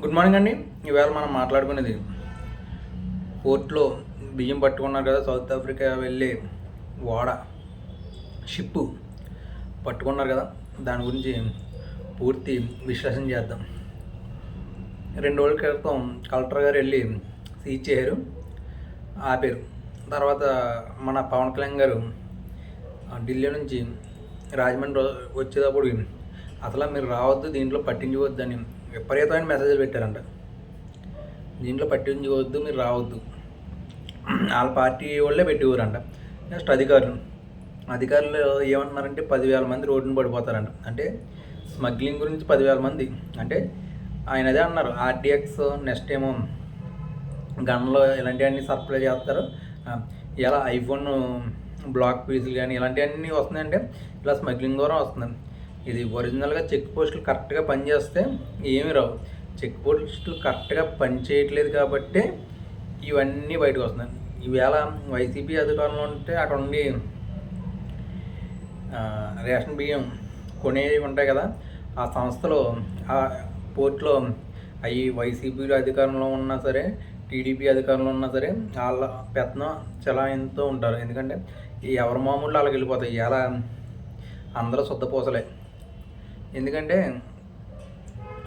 Good morning అండి. ఈవేళ మనం మాట్లాడుకునేది పోర్ట్లో బియ్యం పట్టుకున్నారు కదా, సౌత్ ఆఫ్రికా వెళ్ళి ఓడ షిప్పు పట్టుకున్నారు కదా, దాని గురించి పూర్తి విశ్లేషణ చేద్దాం. 2 రోజుల క్రితం కలెక్టర్ గారు వెళ్ళి సీజ్ చేశారు, ఆపారు. తర్వాత మన పవన్ కళ్యాణ్ గారు ఢిల్లీ నుంచి రాజమండ్రి వచ్చేటప్పుడు అసలు మీరు రావద్దు, దీంట్లో పట్టించుకోవద్దని విపరీతమైన మెసేజ్లు పెట్టారంట. దీంట్లో పట్టించుకోవద్దు, మీరు రావద్దు, వాళ్ళ పార్టీ వాళ్ళే పెట్టేవారంట. నెక్స్ట్ అధికారులు ఏమంటున్నారంటే 10,000 మంది రోడ్డును పడిపోతారంట. అంటే స్మగ్లింగ్ గురించి 10,000 మంది అంటే ఆయన అదే అన్నారు. ఆర్డిఎక్స్ నెక్స్ట్ ఏమో గన్లో ఇలాంటివన్నీ సప్లై చేస్తారు. ఇలా ఐఫోన్ బ్లాక్ పీసులు కానీ ఇలాంటివన్నీ వస్తున్నాయంటే ఇలా స్మగ్లింగ్ ద్వారా వస్తుంది. ఇది ఒరిజినల్గా చెక్ పోస్టులు కరెక్ట్గా పనిచేస్తే ఏమీ రావు. చెక్ పోస్టులు కరెక్ట్గా పనిచేయట్లేదు కాబట్టి ఇవన్నీ బయటకు వస్తున్నాయి. ఈవేళ వైసీపీ అధికారంలో ఉంటే అక్కడ ఉండి రేషన్ బియ్యం కొనేవి ఉంటాయి కదా, ఆ సంస్థలో ఆ పోర్ట్లో అవి వైసీపీ అధికారంలో ఉన్నా సరే, టీడీపీ అధికారంలో ఉన్నా సరే వాళ్ళ పెత్తనం చలాయిస్తూ ఉంటారు. ఎందుకంటే ఎవరి మామూలు వాళ్ళకి వెళ్ళిపోతాయి. ఇలా అందరూ శుద్ధపూసలే. ఎందుకంటే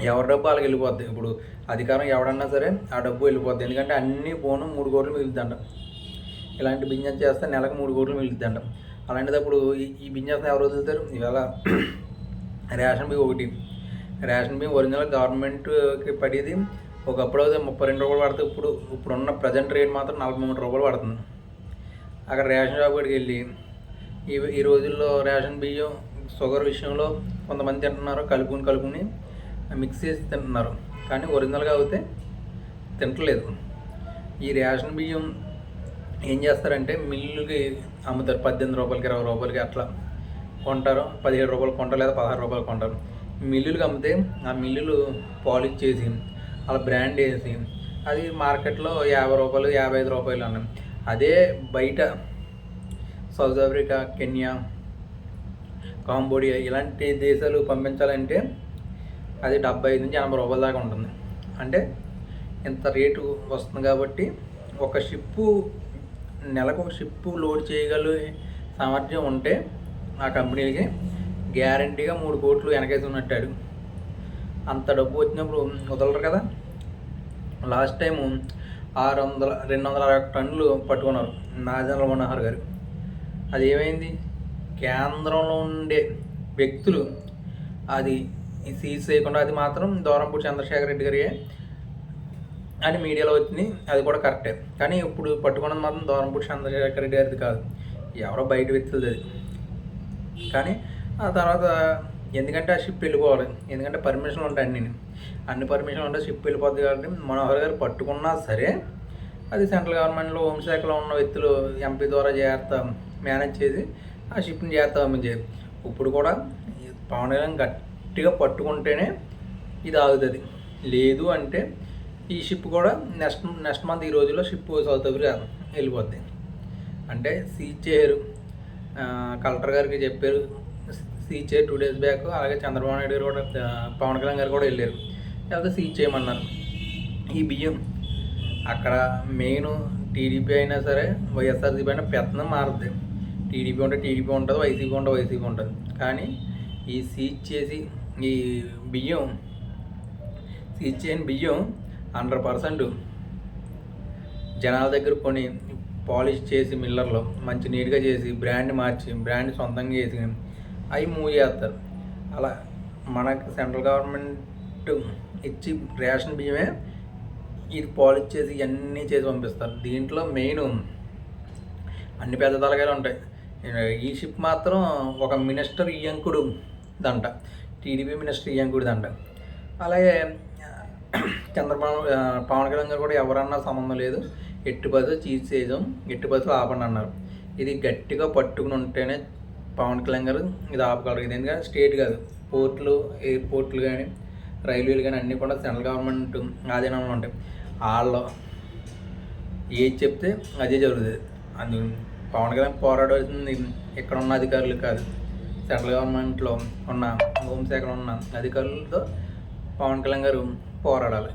ఎవరి డబ్బు వాళ్ళకి వెళ్ళిపోద్ది. ఇప్పుడు అధికారం ఎవడన్నా సరే ఆ డబ్బు వెళ్ళిపోద్ది. ఎందుకంటే అన్నీ పోను 3 కోట్లు మిగులుతుందంట. ఇలాంటి బిజినెస్ చేస్తే నెలకు 3 కోట్లు మిగులుతుందంట. అలాంటిదప్పుడు ఈ బిజినెస్ని ఎవరు వదులుతారు? ఇవాళ రేషన్ బియ్యం ఒకటి, రేషన్ బియ్యం ఒరిజినల్ గవర్నమెంట్కి పడేది ఒకప్పుడు అయితే 32 రూపాయలు పడుతుంది. ఇప్పుడున్న ప్రజెంట్ రేట్ మాత్రం 43 రూపాయలు పడుతుంది. అక్కడ రేషన్ షాప్ కాడికి వెళ్ళి ఈ రోజుల్లో రేషన్ బియ్యం షుగర్ విషయంలో కొంతమంది తింటున్నారు, కలుపుకుని మిక్స్ చేసి తింటున్నారు. కానీ ఒరిజినల్గా అయితే తింటలేదు. ఈ రేషన్ బియ్యం ఏం చేస్తారంటే మిల్లుకి అమ్ముతారు. 18 రూపాయలకి 20 రూపాయలకి అట్లా కొంటారు. 17 రూపాయలు కొంటారు, లేదా 16 రూపాయలు కొంటారు. మిల్లులకి అమ్మితే ఆ మిల్లులు పాలిష్ చేసి అలా బ్రాండ్ వేసి అది మార్కెట్లో 50 రూపాయలు 55 రూపాయలు అన్నాం. అదే బయట సౌత్ ఆఫ్రికా, కెన్యా, కాంబోడియా ఇలాంటి దేశాలు పంపించాలంటే అది 75 నుంచి 80 రూపాయల దాకా ఉంటుంది. అంటే ఇంత రేటు వస్తుంది. కాబట్టి ఒక షిప్పు నెలకు ఒక షిప్పు లోడ్ చేయగలిగే సామర్థ్యం ఉంటే ఆ కంపెనీలకి గ్యారంటీగా 3 కోట్లు వెనకేసి ఉన్నట్టాడు. అంత డబ్బు వచ్చినప్పుడు వదలరు కదా. లాస్ట్ టైము 260 టన్నులు పట్టుకున్నారు నాదెండ్ల మనోహర్ గారు. అది ఏమైంది? కేంద్రంలో ఉండే వ్యక్తులు అది సీజ్ చేయకుండా, అది మాత్రం దూరంపూడి చంద్రశేఖర్ రెడ్డి గారి అని మీడియాలో వచ్చింది. అది కూడా కరెక్టే. కానీ ఇప్పుడు పట్టుకున్నది మాత్రం దూరంపూడి చంద్రశేఖర్ రెడ్డి గారిది కాదు, ఎవరో బయట వ్యక్తులది అది. కానీ ఆ తర్వాత ఎందుకంటే ఆ షిప్ వెళ్ళిపోవాలి, ఎందుకంటే పర్మిషన్లు ఉంటాయి, అన్ని పర్మిషన్లు ఉంటాయి, షిప్ వెళ్ళిపోద్ది. కాబట్టి మనోహర్ గారు పట్టుకున్నా సరే అది సెంట్రల్ గవర్నమెంట్లో హోంశాఖలో ఉన్న వ్యక్తులు ఎంపీ ద్వారా జాగ్రత్త మేనేజ్ చేసి ఆ షిప్ని జాగ్రత్త పంపించేది. ఇప్పుడు కూడా పవన్ కళ్యాణ్ గట్టిగా పట్టుకుంటేనే ఇది ఆగుతుంది. లేదు అంటే ఈ షిప్ కూడా నెక్స్ట్ మంత్ ఈ రోజుల్లో షిప్ సౌత్ ఆఫ్రికా వెళ్ళిపోద్ది. అంటే సీజ్ చేయరు, కలెక్టర్ గారికి చెప్పారు సీజ్ చేయరు 2 డేస్ బ్యాక్. అలాగే చంద్రబాబు నాయుడు గారు కూడా, పవన్ కళ్యాణ్ గారు కూడా వెళ్ళారు, లేకపోతే సీజ్ చేయమన్నారు. ఈ బియ్యం అక్కడ మెయిన్ టీడీపీ అయినా సరే వైఎస్ఆర్సీపీ అయినా పెత్తనం మారుతుంది. టీడీపీ ఉంటే టీడీపీ ఉంటుంది, వైసీపీ ఉంటుంది. కానీ ఈ సీజ్ చేసి ఈ బియ్యం సీజ్ చేయని బియ్యం 100% జనాల దగ్గర కొని పాలిష్ చేసి మిల్లర్లో మంచి నీట్గా చేసి బ్రాండ్ మార్చి బ్రాండ్ సొంతంగా చేసి అవి మూవ్ చేస్తారు. అలా మనకు సెంట్రల్ గవర్నమెంట్ ఇచ్చి రేషన్ బియ్యమే ఇది పాలిష్ చేసి ఇవన్నీ చేసి పంపిస్తారు. దీంట్లో మెయిన్ అన్ని పెద్ద తలకాయలు ఉంటాయి. ఈ షిప్ మాత్రం ఒక మినిస్టర్ ఇయ్యంకుడు దంట, టీడీపీ మినిస్టర్ ఇయ్యంకుడు దంట. అలాగే పవన్ కళ్యాణ్ గారు కూడా ఎవరన్నా సంబంధం లేదు, ఎట్టి బస్సు చీజ్ చేయడం, ఎట్టి బస్సులు ఆపండి అన్నారు. ఇది గట్టిగా పట్టుకుని ఉంటేనే పవన్ కళ్యాణ్ గారు ఇది ఆపగలరు. ఇది ఎందుకంటే స్టేట్ కాదు, పోర్టులు, ఎయిర్పోర్ట్లు కానీ రైల్వేలు కానీ అన్నీ కూడా సెంట్రల్ గవర్నమెంట్ ఆధీనంలో ఉంటాయి. వాళ్ళు ఏది చెప్తే అదే జరుగుతుంది. అది పవన్ కళ్యాణ్ పోరాడాల్సింది ఇక్కడ ఉన్న అధికారులు కాదు, సెంట్రల్ గవర్నమెంట్లో ఉన్న హోంశాఖలో ఉన్న అధికారులతో పవన్ కళ్యాణ్ గారు పోరాడాలి.